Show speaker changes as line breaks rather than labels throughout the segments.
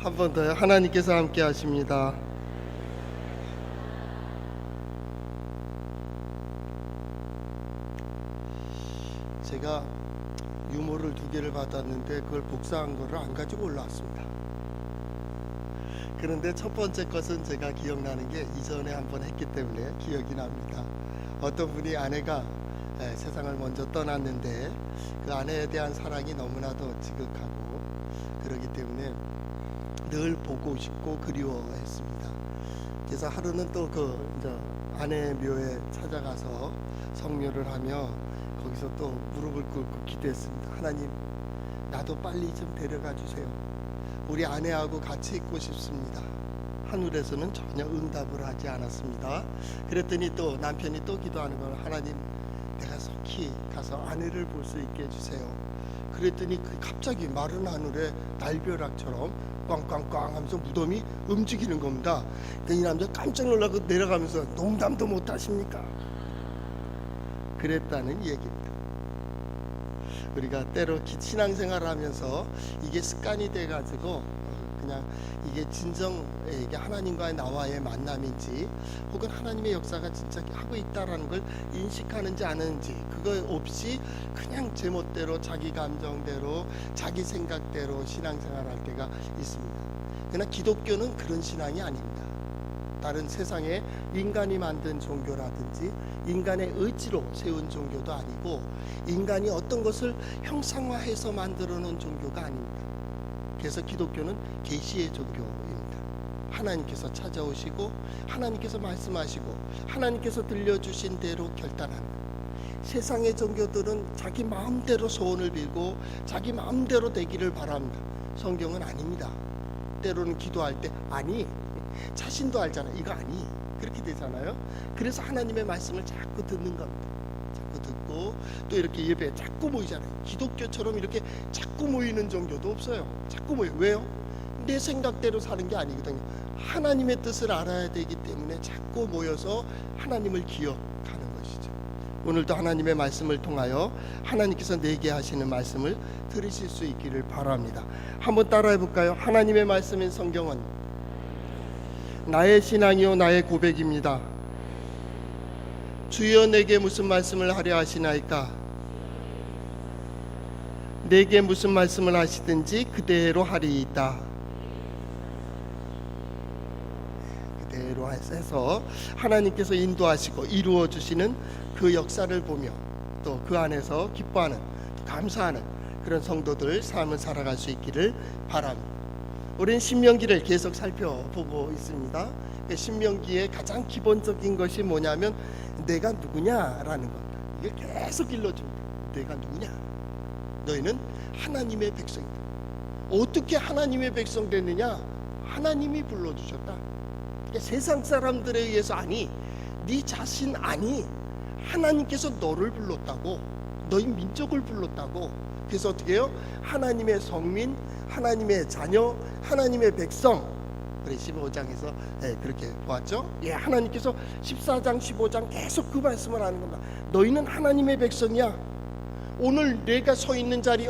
한 번 더요. 하나님께서 함께 하십니다. 제가 유모를 2개를 받았는데 그걸 복사한 거를 안 가지고 올라왔습니다. 그런데 첫 번째 것은 제가 기억나는 게 이전에 한번 했기 때문에 기억이 납니다. 어떤 분이 아내가 세상을 먼저 떠났는데 그 아내에 대한 사랑이 너무나도 지극하고 그러기 때문에 늘 보고 싶고 그리워했습니다. 그래서 하루는 또 그 아내 묘에 찾아가서 성묘를 하며 거기서 또 무릎을 꿇고 기도했습니다. 하나님, 나도 빨리 좀 데려가 주세요. 우리 아내하고 같이 있고 싶습니다. 하늘에서는 전혀 응답을 하지 않았습니다. 그랬더니 또 남편이 또 기도하는 건, 하나님, 내가 속히 가서 아내를 볼 수 있게 해주세요. 그랬더니 갑자기 마른 하늘에 날벼락처럼 꽝꽝꽝 하면서 무덤이 움직이는 겁니다. 이 남자 깜짝 놀라고 내려가면서, 농담도 못 하십니까? 그랬다는 얘기입니다. 우리가 때로 신앙생활을 하면서 이게 습관이 돼가지고 그냥 이게 진정 이게 하나님과의 나와의 만남인지 혹은 하나님의 역사가 진짜 하고 있다라는 걸 인식하는지 아는지, 그거 없이 그냥 제멋대로 자기 감정대로 자기 생각대로 신앙생활할 때가 있습니다. 그러나 기독교는 그런 신앙이 아닙니다. 다른 세상에 인간이 만든 종교라든지 인간의 의지로 세운 종교도 아니고 인간이 어떤 것을 형상화해서 만들어 놓은 종교가 아닙니다. 그래서 기독교는 계시의 종교입니다. 하나님께서 찾아오시고 하나님께서 말씀하시고 하나님께서 들려주신 대로 결단하는, 세상의 종교들은 자기 마음대로 소원을 빌고 자기 마음대로 되기를 바랍니다. 성경은 아닙니다. 때로는 기도할 때 아니, 자신도 알잖아, 이거 아니, 그렇게 되잖아요. 그래서 하나님의 말씀을 자꾸 듣는 겁니다. 자꾸 듣고 또 이렇게 예배에 자꾸 모이잖아요. 기독교처럼 이렇게 자꾸 모이는 종교도 없어요. 자꾸 모여. 왜요? 내 생각대로 사는 게 아니거든요. 하나님의 뜻을 알아야 되기 때문에 자꾸 모여서 하나님을 기억하는 것이죠. 오늘도 하나님의 말씀을 통하여 하나님께서 내게 하시는 말씀을 들으실 수 있기를 바랍니다. 한번 따라해 볼까요? 하나님의 말씀인 성경은 나의 신앙이요 나의 고백입니다. 주여 내게 무슨 말씀을 하려 하시나이까? 내게 무슨 말씀을 하시든지 그대로 하리이다. 그대로 해서 하나님께서 인도하시고 이루어 주시는 그 역사를 보며 또 그 안에서 기뻐하는, 또 감사하는 그런 성도들 삶을 살아갈 수 있기를 바랍니다. 우리는 신명기를 계속 살펴보고 있습니다. 신명기의 가장 기본적인 것이 뭐냐면 내가 누구냐라는 겁니다. 이게 계속 일러줍니다. 내가 누구냐? 너희는 하나님의 백성이다. 어떻게 하나님의 백성 됐느냐? 하나님이 불러주셨다. 그러니까 세상 사람들에 의해서 아니, 네 자신 아니, 하나님께서 너를 불렀다고, 너희 민족을 불렀다고. 그래서 어떻게 해요? 하나님의 성민, 하나님의 자녀, 하나님의 백성. 우리 15장에서 그렇게 보았죠. 하나님께서 14장 15장 계속 그 말씀을 하는 겁니다. 너희는 하나님의 백성이야. 오늘 내가 서 있는 자리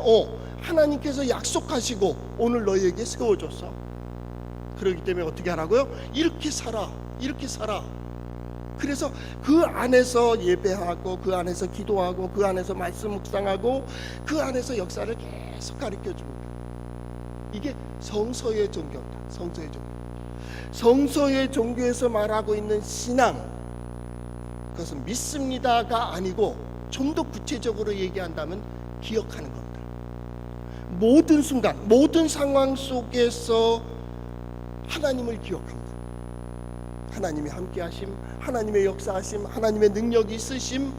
하나님께서 약속하시고 오늘 너희에게 세워줬어. 그렇기 때문에 어떻게 하라고요? 이렇게 살아, 이렇게 살아. 그래서 그 안에서 예배하고 그 안에서 기도하고 그 안에서 말씀 묵상하고 그 안에서 역사를 계속 가르쳐 줍니다. 이게 성서의 종교입니다. 성서의 종교. 성서의 종교에서 말하고 있는 신앙, 그것은 믿습니다가 아니고 좀 더 구체적으로 얘기한다면 기억하는 겁니다. 모든 순간, 모든 상황 속에서 하나님을 기억합니다. 하나님의 함께하심, 하나님의 역사하심, 하나님의 능력이 있으심,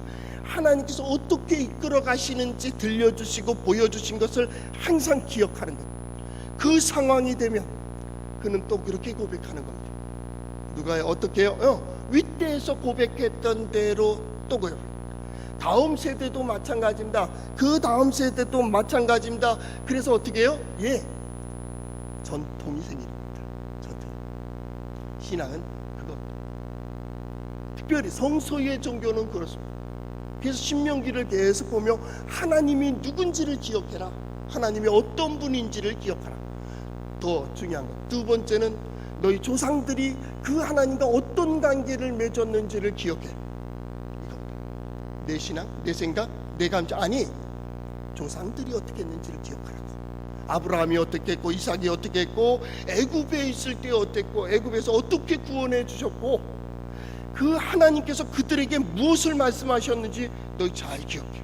하나님께서 어떻게 이끌어 가시는지 들려주시고 보여주신 것을 항상 기억하는 것. 그 상황이 되면 그는 또 그렇게 고백하는 겁니다. 누가 어떻게 해요? 윗대에서 고백했던 대로 또 고요. 다음 세대도 마찬가지입니다. 그 다음 세대도 마찬가지입니다. 그래서 어떻게 해요? 전통이 생깁니다. 전통. 신앙은 그겁니다. 특별히 성서의 종교는 그렇습니다. 그래서 신명기를 계속 보며 하나님이 누군지를 기억해라. 하나님이 어떤 분인지를 기억하라. 더 중요한 것. 두 번째는 너희 조상들이 그 하나님과 어떤 관계를 맺었는지를 기억해. 이겁니다. 내 신앙, 내 생각, 내 감정 아니 조상들이 어떻게 했는지를 기억하라고. 아브라함이 어떻게 했고 이삭이 어떻게 했고 애굽에 있을 때 어땠고 애굽에서 어떻게 구원해 주셨고 그 하나님께서 그들에게 무엇을 말씀하셨는지 너희 잘 기억해.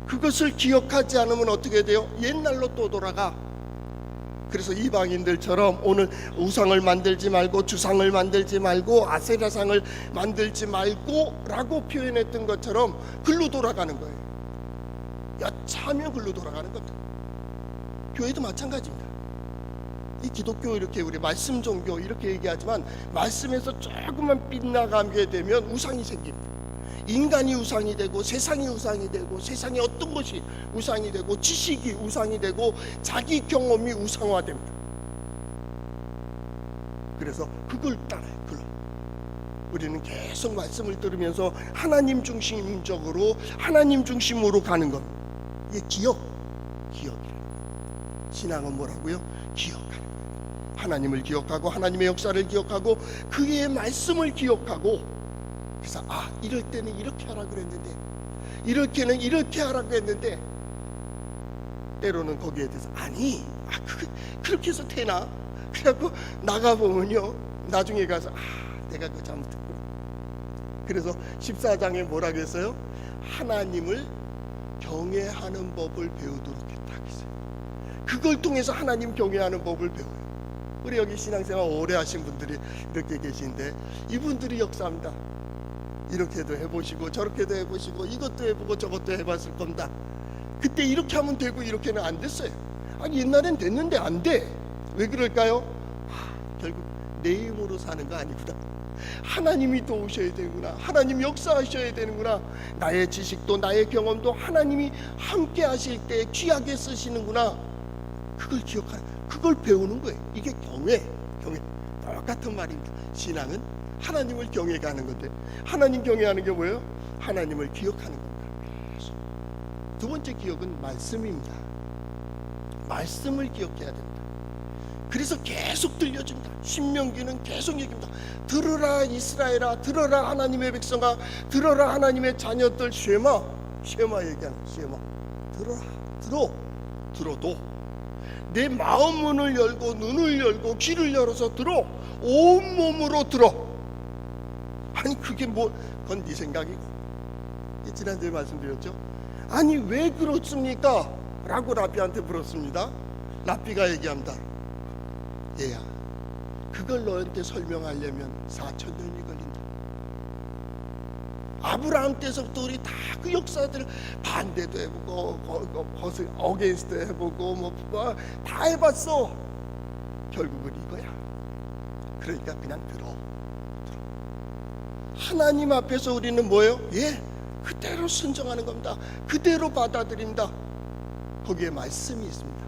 그것을 기억하지 않으면 어떻게 돼요? 옛날로 또 돌아가. 그래서 이방인들처럼 오늘 우상을 만들지 말고 주상을 만들지 말고 아세라상을 만들지 말고 라고 표현했던 것처럼 글로 돌아가는 거예요. 여차하면 글로 돌아가는 겁니다. 교회도 마찬가지입니다. 이 기독교 이렇게 우리 말씀 종교 이렇게 얘기하지만 말씀에서 조금만 빗나가게 되면 우상이 생깁니다. 인간이 우상이 되고 세상이 우상이 되고 세상의 어떤 것이 우상이 되고 지식이 우상이 되고 자기 경험이 우상화됩니다. 그래서 그걸 따라요. 그걸. 우리는 계속 말씀을 들으면서 하나님 중심적으로 하나님 중심으로 가는 것. 이게 기억이래요. 신앙은 뭐라고요? 기억하는 거예요. 하나님을 기억하고 하나님의 역사를 기억하고 그의 말씀을 기억하고 그래서 이럴 때는 이렇게 하라고 그랬는데 이렇게는 이렇게 하라고 했는데 때로는 거기에 대해서 그렇게 해서 되나? 그래갖고 나가보면요 나중에 가서 내가 그거 잘못했구나. 그래서 14장에 뭐라고 했어요? 하나님을 경외하는 법을 배우도록 했다 했어요. 그걸 통해서 하나님 경외하는 법을 배워요. 우리 여기 신앙생활 오래 하신 분들이 이렇게 계신데 이분들이 역사합니다. 이렇게도 해보시고 저렇게도 해보시고 이것도 해보고 저것도 해봤을 겁니다. 그때 이렇게 하면 되고 이렇게는 안 됐어요. 옛날엔 됐는데 안 돼. 왜 그럴까요? 결국 내 힘으로 사는 거 아니구나. 하나님이 도우셔야 되는구나. 하나님 역사하셔야 되는구나. 나의 지식도 나의 경험도 하나님이 함께 하실 때 귀하게 쓰시는구나. 그걸 기억하는, 그걸 배우는 거예요. 이게 경외. 똑같은 말입니다. 신앙은 하나님을 경외하는 건데 하나님 경외하는 게 뭐예요? 하나님을 기억하는 겁니다. 두 번째 기억은 말씀입니다. 말씀을 기억해야 됩니다. 그래서 계속 들려줍니다. 신명기는 계속 얘기합니다. 들으라 이스라엘아, 들어라 하나님의 백성아, 들어라 하나님의 자녀들. 쉐마 얘기하는 쉐마. 들어도 내 마음 문을 열고 눈을 열고 귀를 열어서 들어. 온 몸으로 들어. 그게 그건 네 생각이고. 지난주에 말씀드렸죠. 왜 그렇습니까? 라고 라비한테 물었습니다. 라비가 얘기합니다. 얘야, 그걸 너한테 설명하려면 4,000년이 걸린다. 아브라함 때서부터 우리 다 그 역사들 반대도 해보고 어게인스트 해보고 다 해봤어. 결국은 이거야. 그러니까 그냥 들어. 하나님 앞에서 우리는 뭐예요? 그대로 순종하는 겁니다. 그대로 받아들인다. 거기에 말씀이 있습니다.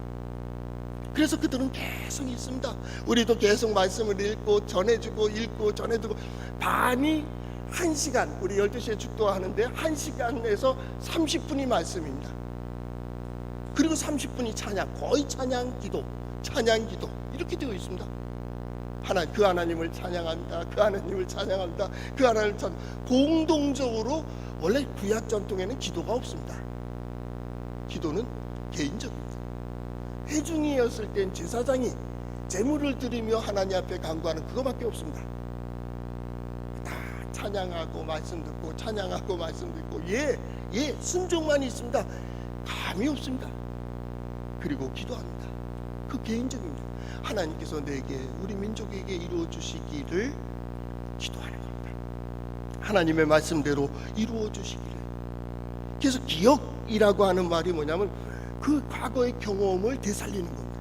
그래서 그들은 계속 있습니다. 우리도 계속 말씀을 읽고 전해주고 읽고 전해주고 반이 1시간, 우리 12시에 축도하는데 1시간에서 30분이 말씀입니다. 그리고 30분이 찬양, 거의 찬양 기도 이렇게 되어 있습니다. 그 하나님을 찬양합니다. 그 하나님을 찬양합니다. 그 하나님을 공동적으로. 원래 구약 전통에는 기도가 없습니다. 기도는 개인적입니다. 회중이었을 땐 제사장이 제물을 드리며 하나님 앞에 간구하는 그거밖에 없습니다. 다 찬양하고 말씀 듣고 찬양하고 말씀 듣고 순종만 있습니다. 감이 없습니다. 그리고 기도합니다. 그 개인적입니다. 하나님께서 내게 우리 민족에게 이루어 주시기를 기도하는 겁니다. 하나님의 말씀대로 이루어 주시기를. 그래서 기억이라고 하는 말이 뭐냐면 그 과거의 경험을 되살리는 겁니다.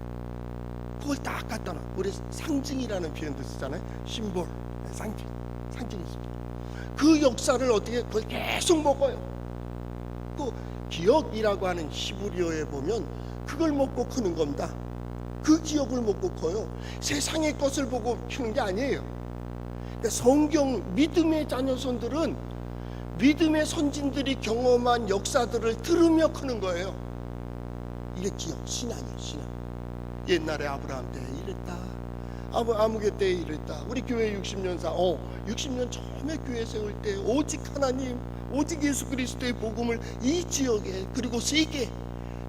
그걸 딱 갖다 놔. 우리 상징이라는 표현도 쓰잖아요. 심볼, 상징이 있습니다. 그 역사를 어떻게 그걸 계속 먹어요. 그 기억이라고 하는 히브리어에 보면 그걸 먹고 크는 겁니다. 그 기억을 먹고 커요. 세상의 것을 보고 키우는 게 아니에요. 그러니까 성경 믿음의 자녀손들은 믿음의 선진들이 경험한 역사들을 들으며 크는 거예요. 이게 기억, 신앙이에요. 신앙. 옛날에 아브라함 때 이랬다, 아무개 때 이랬다. 우리 교회 60년사 60년 처음에 교회 세울 때 오직 하나님, 오직 예수 그리스도의 복음을 이 지역에 그리고 세계에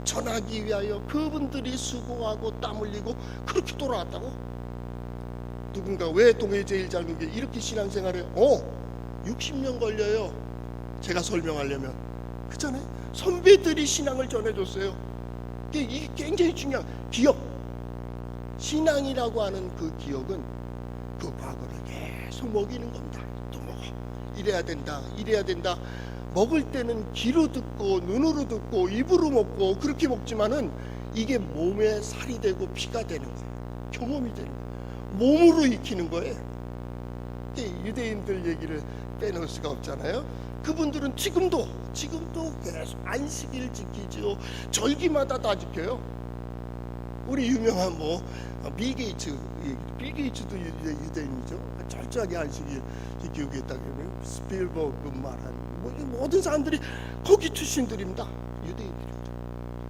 전하기 위하여 그분들이 수고하고 땀 흘리고 그렇게 돌아왔다고. 누군가 왜 동해제일장로교회 이렇게 신앙생활을 60년 걸려요. 제가 설명하려면 그잖아요. 선배들이 신앙을 전해줬어요. 이게 굉장히 중요한 기억. 신앙이라고 하는 그 기억은 그 과거를 계속 먹이는 겁니다. 또 먹어. 이래야 된다, 이래야 된다. 먹을 때는 귀로 듣고 눈으로 듣고 입으로 먹고 그렇게 먹지만은 이게 몸에 살이 되고 피가 되는 거예요. 경험이 되는 거예요. 몸으로 익히는 거예요. 유대인들 얘기를 빼놓을 수가 없잖아요. 그분들은 지금도 계속 안식일 지키죠. 절기마다 다 지켜요. 우리 유명한 빌 게이츠도 유대인이죠. 철저하게 안식일 지키고 있다면 스필버그 말한 모든 사람들이 거기 출신들입니다. 유대인들입니다.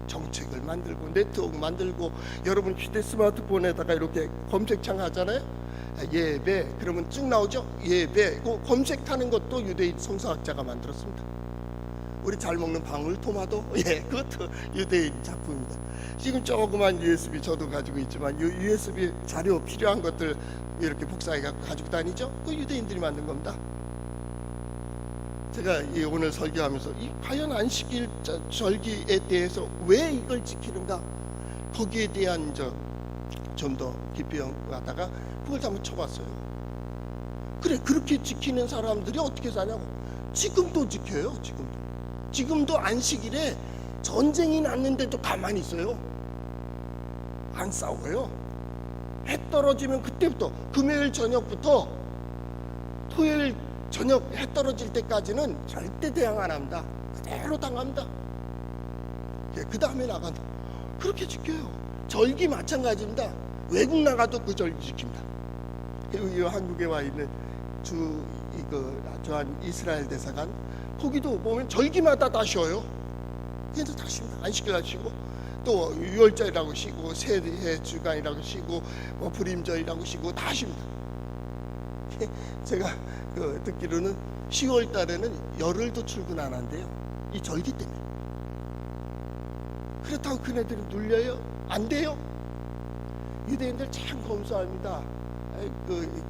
정책을 만들고 네트워크 만들고, 여러분 휴대 스마트폰에다가 이렇게 검색창 하잖아요. 예배 그러면 쭉 나오죠. 예배 검색하는 것도 유대인 성서학자가 만들었습니다. 우리 잘 먹는 방울토마토, 그것도 유대인 작품입니다. 지금 조그만 USB 저도 가지고 있지만 USB 자료 필요한 것들 이렇게 복사해 갖고 가지고 다니죠. 그 유대인들이 만든 겁니다. 제가 오늘 설교하면서 과연 안식일 절기에 대해서 왜 이걸 지키는가, 거기에 대한 좀 더 깊이 연구하다가 그걸 한번 쳐봤어요. 그래, 그렇게 지키는 사람들이 어떻게 사냐고. 지금도 지켜요. 지금도 안식일에 전쟁이 났는데도 가만히 있어요. 안 싸워요. 해 떨어지면 그때부터, 금요일 저녁부터 토요일 저녁 해 떨어질 때까지는 절대 대항 안 합니다. 그대로 당합니다. 그 다음에 나간다. 그렇게 지켜요. 절기 마찬가지입니다. 외국 나가도 그 절기 지킵니다. 그리고 한국에 와 있는 주한 이스라엘 대사관, 거기도 보면 절기마다 다 쉬어요. 그래서 다 쉽니다. 안식일 날 쉬고, 또 유월절이라고 쉬고, 새해 주간이라고 쉬고, 불임절이라고 쉬고 다 쉽니다. 제가 듣기로는 10월 달에는 열흘도 출근 안 한대요. 이 절기 때문에. 그렇다고 그네들이 눌려요? 안 돼요? 유대인들 참 검소합니다.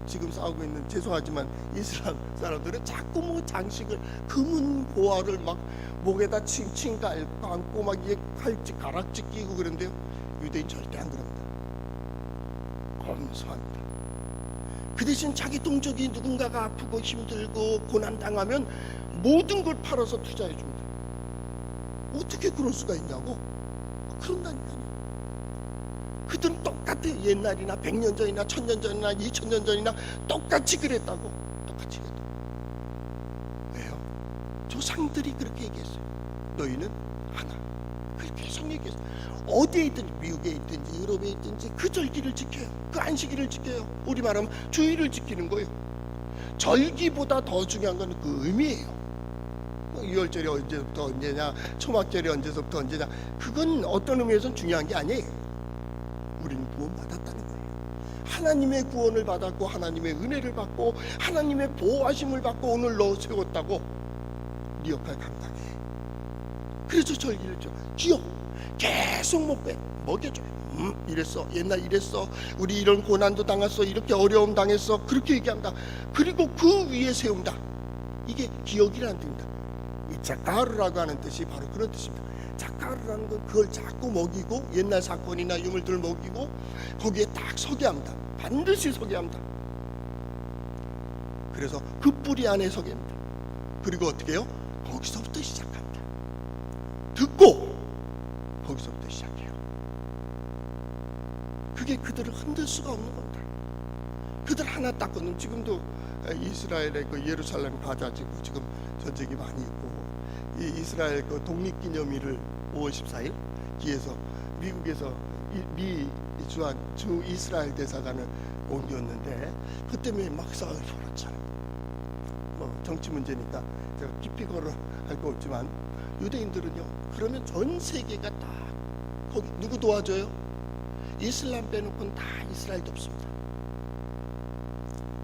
지금 싸우고 있는, 죄송하지만 이슬람 사람들은 자꾸 장식을, 금은 보화를 막 목에다 칭칭 감고 막 이게 칼집 가락지 끼고 그런데요. 유대인 절대 안 그럽니다. 검소합니다. 그 대신 자기 동족이 누군가가 아프고 힘들고 고난당하면 모든 걸 팔아서 투자해 줍니다. 어떻게 그럴 수가 있냐고. 그런다니까요. 그들은 똑같아요. 옛날이나 100년 전이나 1000년 전이나 2000년 전이나 똑같이 그랬다고. 똑같이 그랬다고. 왜요? 조상들이 그렇게 얘기했어요. 너희는 하나. 그렇게 계속 얘기했어요. 어디에 있든지, 미국에 있든지 유럽에 있든지 그 절기를 지켜요. 그 안식일을 지켜요. 우리 말하면 주일을 지키는 거예요. 절기보다 더 중요한 건 그 의미예요. 유월절이 언제부터 언제냐, 초막절이 언제부터 언제냐, 그건 어떤 의미에서는 중요한 게 아니에요. 우리는 구원받았다는 거예요. 하나님의 구원을 받았고, 하나님의 은혜를 받고, 하나님의 보호하심을 받고 오늘 너 세웠다고. 네 역할 감당해. 그래서 절기를 기억 계속 먹여줘요. 이랬어, 옛날 이랬어, 우리 이런 고난도 당했어, 이렇게 어려움 당했어, 그렇게 얘기한다. 그리고 그 위에 세운다. 이게 기억이라는 뜻입니다. 이 자카르라고 하는 뜻이 바로 그런 뜻입니다. 자카르라는 건 그걸 자꾸 먹이고, 옛날 사건이나 유물들을 먹이고 거기에 딱 서게 합니다. 반드시 서게 합니다. 그래서 그 뿌리 안에 서게 합니다. 그리고 어떻게 해요? 거기서부터 시작합니다. 듣고 거기서부터 시작해요. 그게 그들을 흔들 수가 없는 겁니다. 그들 하나 딱 끊는, 지금도 이스라엘의 그 예루살렘 가자 지구 지금 전쟁이 많이 있고, 이 이스라엘 그 독립기념일을 5월 14일 기에서 미국에서 주 이스라엘 대사관을 옮겼는데, 그 때문에 막 싸움이 벌어졌잖아요. 정치 문제니까 제가 깊이 할 거 없지만, 유대인들은요, 그러면 전 세계가 다 거기 누구 도와줘요? 이슬람 빼놓고는 다 이스라엘 돕습니다.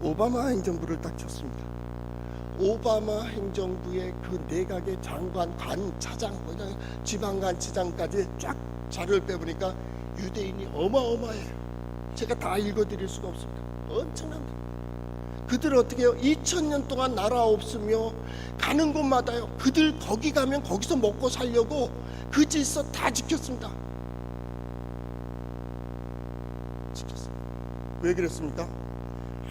오바마 행정부를 딱 쳤습니다. 오바마 행정부의 그 내각의 장관, 관, 차장, 지방간치장까지 쫙 자료를 빼보니까 유대인이 어마어마해요. 제가 다 읽어드릴 수가 없습니다. 엄청납니다. 그들은 어떻게 해요? 2000년 동안 나라 없으며 가는 곳마다요, 그들 거기 가면 거기서 먹고 살려고 그 질서 다 지켰습니다. 지켰습니다. 왜 그랬습니까?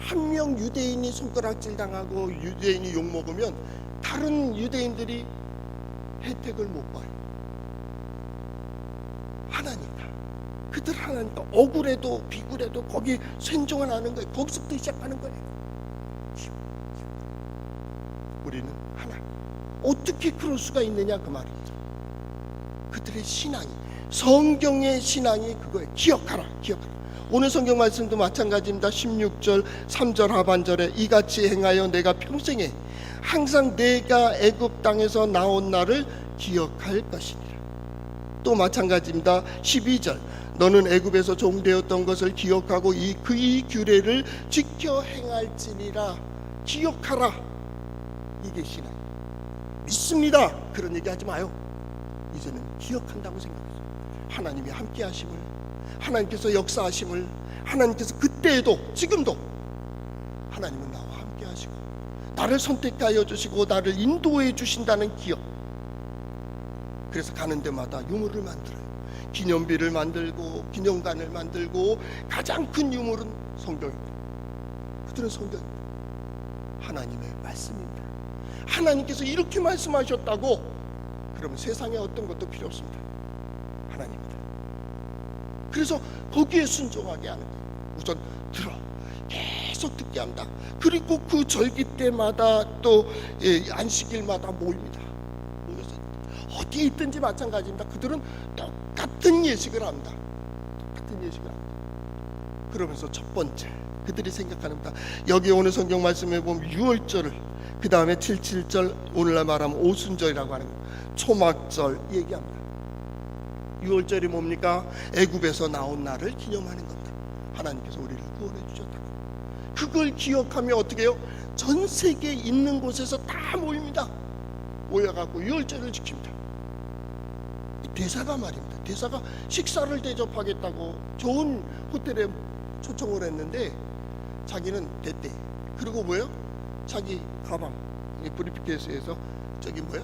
한 명 유대인이 손가락질 당하고 유대인이 욕먹으면 다른 유대인들이 혜택을 못 봐요. 하나니까. 그들 하나니까 억울해도 비굴해도 거기 생존을 하는 거예요. 거기서부터 시작하는 거예요. 우리는 하나. 어떻게 그럴 수가 있느냐 그 말이죠. 그들의 신앙이, 성경의 신앙이 그거예요. 기억하라, 기억하라. 오늘 성경 말씀도 마찬가지입니다. 16절 3절 하반절에 이같이 행하여 내가 평생에 항상 내가 애굽 땅에서 나온 날을 기억할 것이니라. 또 마찬가지입니다. 12절 너는 애굽에서 종되었던 것을 기억하고 이 규례를 지켜 행할지니라. 기억하라. 이게 신앙. 믿습니다. 그런 얘기 하지 마요. 이제는 기억한다고 생각해요. 하나님이 함께 하심을, 하나님께서 역사하심을, 하나님께서 그때에도 지금도 하나님은 나와 함께 하시고 나를 선택하여 주시고 나를 인도해 주신다는 기억. 그래서 가는 데마다 유물을 만들어요. 기념비를 만들고 기념관을 만들고 가장 큰 유물은 성경입니다. 그들은 성경입니다. 하나님의 말씀입니다. 하나님께서 이렇게 말씀하셨다고 그러면 세상에 어떤 것도 필요 없습니다. 하나님입니다. 그래서 거기에 순종하게 하는 거예요. 우선 들어 계속 듣게 합니다. 그리고 그 절기 때마다 또 안식일마다 모입니다. 모여서 어디에 있든지 마찬가지입니다. 그들은 똑같은 예식을 합니다. 똑같은 예식을 합니다. 그러면서 첫 번째 그들이 생각하는 겁니다. 여기 오늘 성경 말씀에 보면 6월절을, 그 다음에 77절, 오늘날 말하면 오순절이라고 하는 거예요. 초막절 얘기합니다. 6월절이 뭡니까? 애굽에서 나온 날을 기념하는 겁니다. 하나님께서 우리를 구원해 주셨다. 그걸 기억하며 어떻게 해요? 전 세계에 있는 곳에서 다 모입니다. 모여갖고 6월절을 지킵니다. 대사가 말입니다. 대사가 식사를 대접하겠다고 좋은 호텔에 초청을 했는데 자기는 됐대. 그리고 뭐예요? 자기 가방, 브리피케이스에서 저기 뭐야?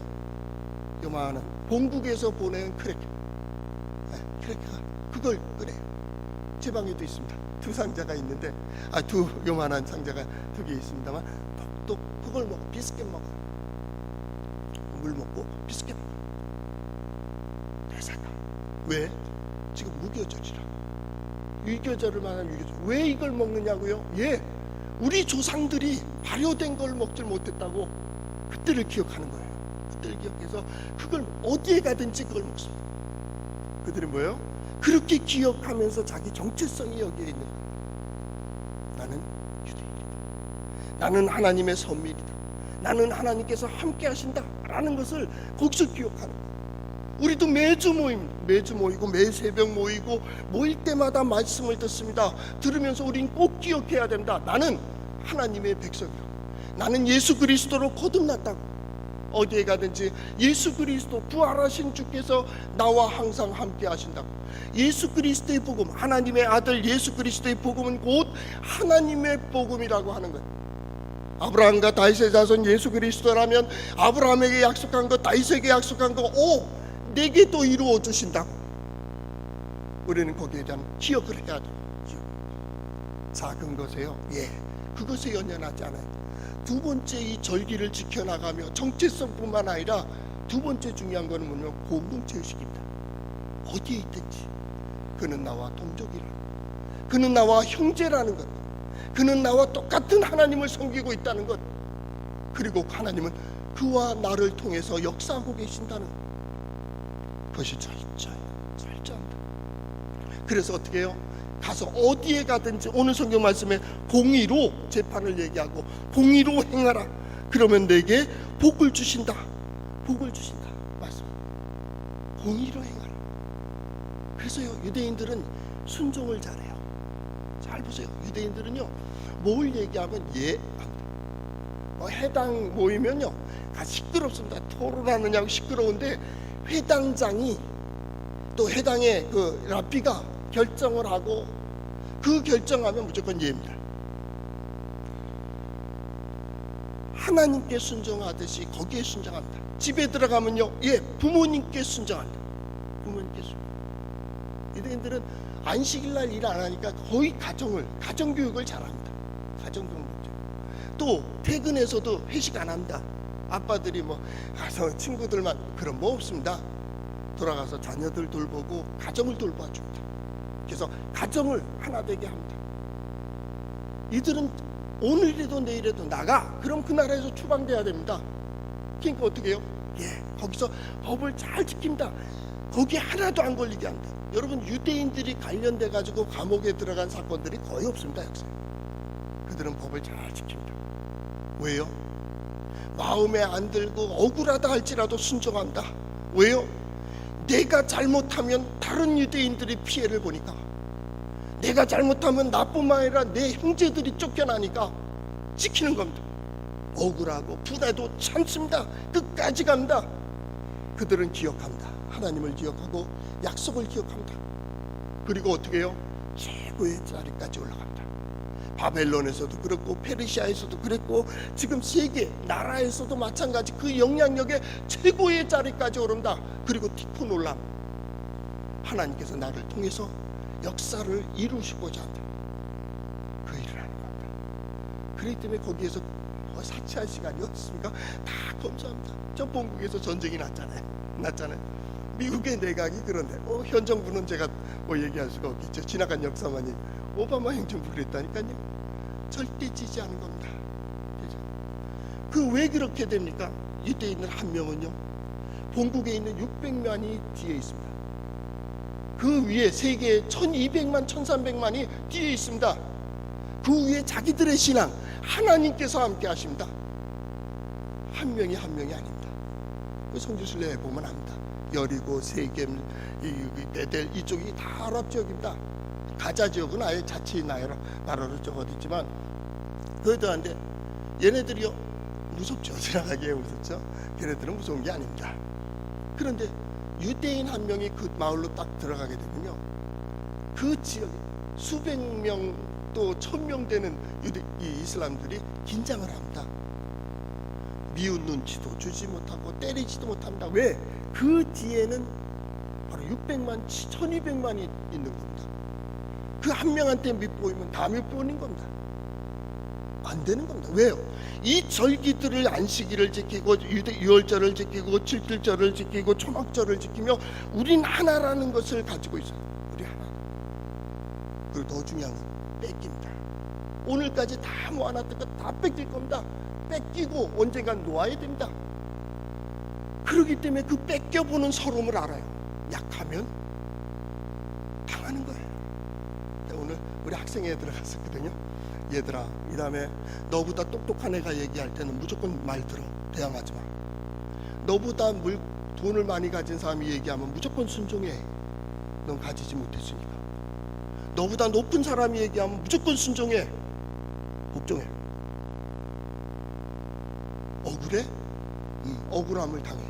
요만한 본국에서 보낸 크래커, 크래커가 그걸 꺼내요. 제 방에도 있습니다. 두 상자가 있는데, 두 요만한 상자가 두 개 있습니다만, 또 그걸 먹고 비스켓 먹어요. 물 먹고 비스켓 먹어요. 대사가 왜? 지금 무교절이라고. 유교절을 말하는 유교절. 왜 이걸 먹느냐고요? 예, 우리 조상들이 발효된 걸 먹질 못했다고 그때를 기억하는 거예요. 그때를 기억해서 그걸 어디에 가든지 그걸 먹습니다. 그들은 뭐예요? 그렇게 기억하면서 자기 정체성이 여기에 있는 거예요. 나는 유대인이다. 나는 하나님의 선민이다. 나는 하나님께서 함께 하신다 라는 것을 거기서 기억하는 거예요. 우리도 매주 모이고 매 새벽 모이고 모일 때마다 말씀을 듣습니다. 들으면서 우린 꼭 기억해야 된다. 나는 하나님의 백성이라고. 나는 예수 그리스도로 거듭났다고. 어디에 가든지 예수 그리스도 부활하신 주께서 나와 항상 함께 하신다고. 예수 그리스도의 복음, 하나님의 아들 예수 그리스도의 복음은 곧 하나님의 복음이라고 하는 거예요. 아브라함과 다윗의 자손 예수 그리스도라면 아브라함에게 약속한 거, 다윗에게 약속한 거, 내게 또 이루어 주신다고. 우리는 거기에 대한 기억을 해야 돼요. 작은 것에요. 그것에 연연하지 않아요. 두 번째 이 절기를 지켜나가며 정체성뿐만 아니라 두 번째 중요한 것은 뭐냐면 공동체 의식입니다. 어디에 있든지 그는 나와 동족이라, 그는 나와 형제라는 것, 그는 나와 똑같은 하나님을 섬기고 있다는 것, 그리고 하나님은 그와 나를 통해서 역사하고 계신다는 것. 그것이 철저합니다. 그래서 어떻게 해요? 가서 어디에 가든지 오늘 성경 말씀에 공의로 재판을 얘기하고 공의로 행하라. 그러면 내게 복을 주신다. 복을 주신다. 말씀. 공의로 행하라. 그래서요, 유대인들은 순종을 잘해요. 잘 보세요. 유대인들은요, 뭘 얘기하면 예, 해당 모이면요, 시끄럽습니다. 토론하느냐고 시끄러운데 회당장이 또 해당의 그 랍비가 결정을 하고 그 결정하면 무조건 예입니다. 하나님께 순종하듯이 거기에 순종합니다. 집에 들어가면요, 예, 부모님께 순종한다. 부모님께 순종. 유대인들은 안식일날 일 안 하니까 거의 가정교육을 잘합니다. 가정교육. 또 퇴근해서도 회식 안 합니다. 아빠들이 뭐 가서 친구들만, 그런 뭐 없습니다. 돌아가서 자녀들 돌보고 가정을 돌봐줍니다. 그래서 가정을 하나 되게 합니다. 이들은 오늘이라도 내일에도 나가, 그럼 그 나라에서 추방돼야 됩니다. 그러니까 어떻게 해요? 예, 거기서 법을 잘 지킵니다. 거기 하나도 안 걸리게 합니다. 여러분, 유대인들이 관련돼 가지고 감옥에 들어간 사건들이 거의 없습니다. 역사에. 그들은 법을 잘 지킵니다. 왜요? 마음에 안 들고 억울하다 할지라도 순종한다. 왜요? 내가 잘못하면 다른 유대인들이 피해를 보니까, 내가 잘못하면 나뿐만 아니라 내 형제들이 쫓겨나니까 지키는 겁니다. 억울하고 분해도 참습니다. 끝까지 갑니다. 그들은 기억합니다. 하나님을 기억하고 약속을 기억합니다. 그리고 어떻게 해요? 최고의 자리까지 올라갑니다. 바벨론에서도 그렇고 페르시아에서도 그랬고 지금 세계 나라에서도 마찬가지, 그 영향력의 최고의 자리까지 오른다. 그리고 티코 놀람, 하나님께서 나를 통해서 역사를 이루시고자 한다. 그 일을 하는 겁니다. 그렇기 때문에 거기에서 사치할 시간이 없습니까? 다 검토합니다. 저 본국에서 전쟁이 났잖아요. 미국의 내각이 그런데 현 정부는 제가 뭐 얘기할 수가 없겠죠. 지나간 역사만이. 오바마 행정부 그랬다니까요. 절대 지지 않은 겁니다. 그 왜 그렇게 됩니까? 유대인들 한 명은요, 본국에 있는 600만이 뒤에 있습니다. 그 위에 세계에 1200만 1300만이 뒤에 있습니다. 그 위에 자기들의 신앙, 하나님께서 함께 하십니다. 한 명이 아닙니다. 성지순례에 보면 압니다. 여리고, 세겜, 베델, 이쪽이 다 아랍 지역입니다. 가자 지역은 아예 자치의 나라로 적어있지만 그래도 한데 얘네들이요, 무섭죠. 지나가기에 무섭죠. 걔네들은 무서운 게 아닙니다. 그런데 유대인 한 명이 그 마을로 딱 들어가게 되면요, 그 지역에 수백 명 또 1000명 되는 이슬람들이 긴장을 합니다. 미운 눈치도 주지 못하고 때리지도 못합니다. 왜? 그 뒤에는 바로 600만, 1200만이 있는 겁니다. 그 한 명한테 밉보이면 다 밉보이는 겁니다. 안 되는 겁니다. 왜요? 이 절기들을, 안식일을 지키고 유월절을 지키고 칠칠절을 지키고 초막절을 지키며 우린 하나라는 것을 가지고 있어요. 우리 하나. 그리고 더 중요한 건 뺏깁니다. 오늘까지 다 모아놨던 거 다 뺏길 겁니다. 뺏기고 언젠간 놓아야 됩니다. 그렇기 때문에 그 뺏겨보는 서름을 알아요. 약하면 당하는 거예요. 오늘 우리 학생회에 들어갔었거든요. 얘들아, 이 다음에 너보다 똑똑한 애가 얘기할 때는 무조건 말 들어. 대항하지 마. 너보다 돈을 많이 가진 사람이 얘기하면 무조건 순종해. 넌 가지지 못했으니까. 너보다 높은 사람이 얘기하면 무조건 순종해. 복종해. 억울해? 억울함을 당해.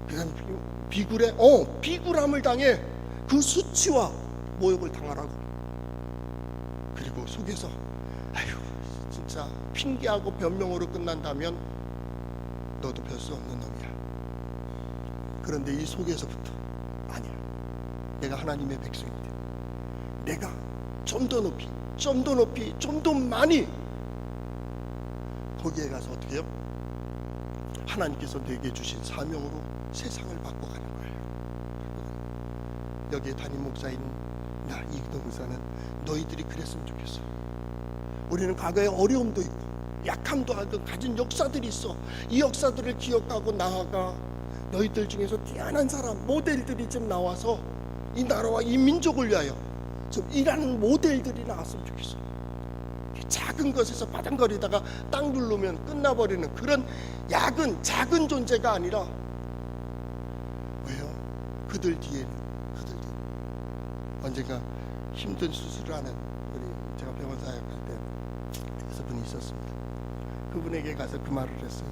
그냥 비굴해? 비굴함을 당해. 그 수치와 모욕을 당하라고. 그리고 속에서 아유 진짜 핑계하고 변명으로 끝난다면 너도 별 수 없는 놈이야. 그런데 이 속에서부터 아니야, 내가 하나님의 백성인데 내가 좀 더 높이, 좀 더 높이, 좀 더 많이, 거기에 가서 어떻게 해요? 하나님께서 내게 주신 사명으로 세상을 바꿔가는 거예요. 여기에 담임 목사인 나 이기동 목사는 너희들이 그랬으면 좋겠어. 우리는 과거에 어려움도 있고 약함도 하고 가진 역사들이 있어. 이 역사들을 기억하고 나아가 너희들 중에서 뛰어난 사람, 모델들이 좀 나와서 이 나라와 이 민족을 위하여 좀 일하는 모델들이 나왔으면 좋겠어. 작은 것에서 바닥거리다가 땅 누르면 끝나버리는 그런 작은 존재가 아니라, 왜요? 그들 뒤에는 언젠가 힘든 수술을 하는 제가 병원 사역할 때 그래서 분이 있었습니다. 그분에게 가서 그 말을 했어요.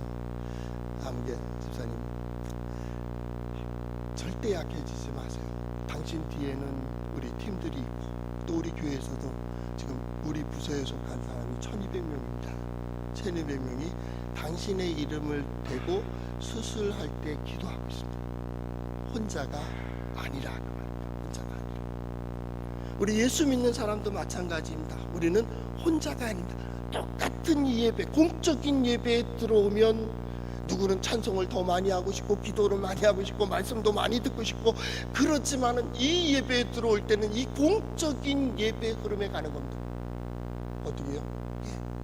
아무개 집사님, 절대 약해지지 마세요. 당신 뒤에는 우리 팀들이 있고 또 우리 교회에서도 지금 우리 부서에 속한 사람이 1200명입니다. 1200명이 당신의 이름을 대고 수술할 때 기도하고 있습니다. 혼자가 아니라 그 말입니다. 혼자가 아니라. 우리 예수 믿는 사람도 마찬가지입니다. 우리는 혼자가 아닙니다. 똑같은 이 예배, 공적인 예배에 들어오면 누구는 찬송을 더 많이 하고 싶고 기도를 많이 하고 싶고 말씀도 많이 듣고 싶고, 그렇지만은 이 예배에 들어올 때는 이 공적인 예배 흐름에 가는 겁니다. 어떻게 해요?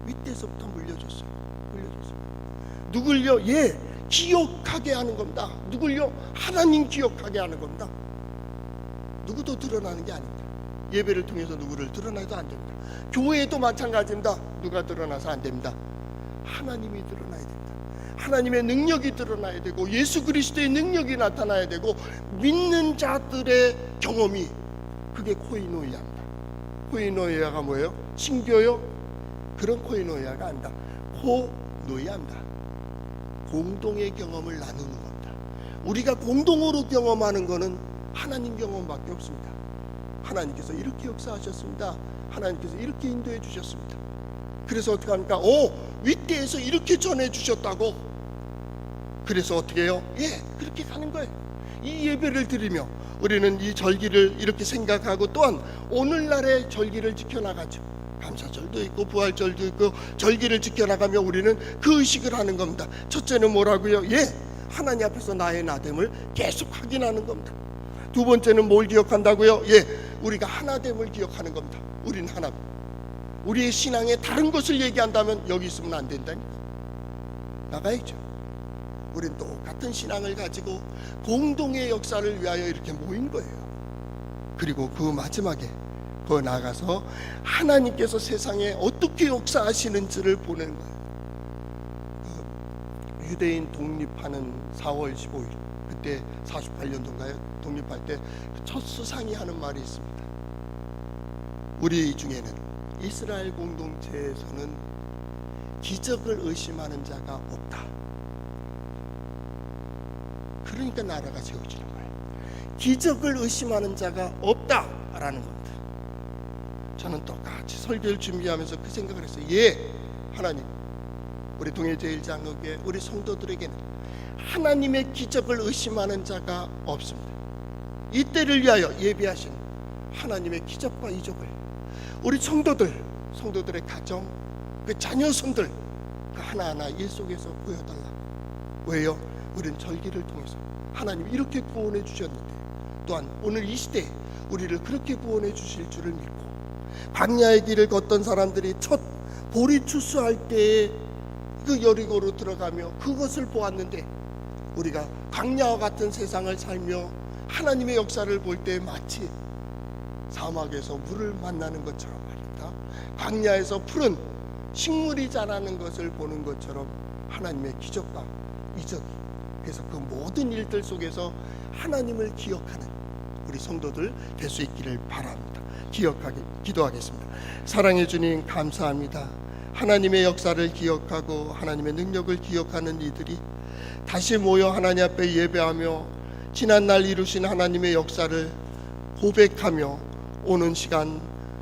윗대서부터 물려줬어요. 누굴요? 기억하게 하는 겁니다. 누굴요? 하나님 기억하게 하는 겁니다. 누구도 드러나는 게 아닙니다. 예배를 통해서 누구를 드러나도 안 됩니다. 교회도 마찬가지입니다. 누가 드러나서 안 됩니다. 하나님이 드러나야 됩니다. 하나님의 능력이 드러나야 되고 예수 그리스도의 능력이 나타나야 되고 믿는 자들의 경험이, 그게 코이노이아입니다. 코이노이아가 뭐예요? 친교요? 그런 코이노이아가 아니다. 코노이아입니다. 공동의 경험을 나누는 겁니다. 우리가 공동으로 경험하는 것은 하나님 경험밖에 없습니다. 하나님께서 이렇게 역사하셨습니다. 하나님께서 이렇게 인도해 주셨습니다. 그래서 어떻게 합니까? 윗대에서 이렇게 전해 주셨다고. 그래서 어떻게 해요? 그렇게 가는 거예요. 이 예배를 드리며 우리는 이 절기를 이렇게 생각하고 또한 오늘날의 절기를 지켜나가죠. 감사절도 있고 부활절도 있고 절기를 지켜나가며 우리는 그 의식을 하는 겁니다. 첫째는 뭐라고요? 하나님 앞에서 나의 나됨을 계속 확인하는 겁니다. 두 번째는 뭘 기억한다고요? 우리가 하나됨을 기억하는 겁니다. 우리는 하나. 우리의 신앙에 다른 것을 얘기한다면 여기 있으면 안 된다니까. 나가야죠. 우리는 똑같은 신앙을 가지고 공동의 역사를 위하여 이렇게 모인 거예요. 그리고 그 마지막에 더 나아가서 하나님께서 세상에 어떻게 역사하시는지를 보는 거예요. 유대인 독립하는 4월 15일, 그때 48년도인가요? 독립할 때 첫 수상이 하는 말이 있습니다. 우리 중에는 이스라엘 공동체에서는 기적을 의심하는 자가 없다. 그러니까 나라가 세워지는 거예요. 기적을 의심하는 자가 없다라는 겁니다. 저는 똑같이 설교를 준비하면서 그 생각을 했어요. 하나님, 우리 동해제일장로교회 우리 성도들에게는 하나님의 기적을 의심하는 자가 없습니다. 이때를 위하여 예비하신 하나님의 기적과 이적을 우리 성도들의 가정, 그 자녀성들 그 하나하나 일 속에서 보여달라. 왜요? 우리는 절기를 통해서 하나님이 이렇게 구원해 주셨는데 또한 오늘 이 시대에 우리를 그렇게 구원해 주실 줄을 믿고, 광야의 길을 걷던 사람들이 첫 보리 추수할 때에 그 여리고로 들어가며 그것을 보았는데, 우리가 광야와 같은 세상을 살며 하나님의 역사를 볼 때 마치 사막에서 물을 만나는 것처럼 말입니다. 광야에서 푸른 식물이 자라는 것을 보는 것처럼 하나님의 기적과 이적이, 그래서 그 모든 일들 속에서 하나님을 기억하는 우리 성도들 될 수 있기를 바랍니다. 기도하겠습니다. 사랑해 주님, 감사합니다. 하나님의 역사를 기억하고 하나님의 능력을 기억하는 이들이 다시 모여 하나님 앞에 예배하며 지난날 이루신 하나님의 역사를 고백하며 오는 시간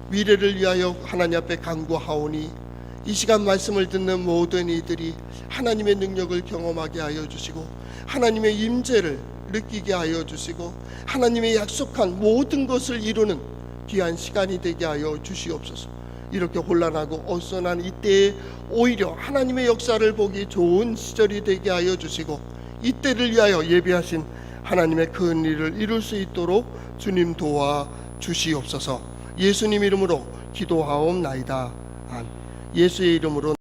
미래를 위하여 하나님 앞에 간구하오니, 이 시간 말씀을 듣는 모든 이들이 하나님의 능력을 경험하게 하여 주시고 하나님의 임재를 느끼게 하여 주시고 하나님의 약속한 모든 것을 이루는 귀한 시간이 되게 하여 주시옵소서. 이렇게 혼란하고 어수선한 이때에 오히려 하나님의 역사를 보기 좋은 시절이 되게 하여 주시고, 이때를 위하여 예비하신 하나님의 큰 일을 이룰 수 있도록 주님 도와 주시옵소서. 예수님 이름으로 기도하옵나이다. 예수의 이름으로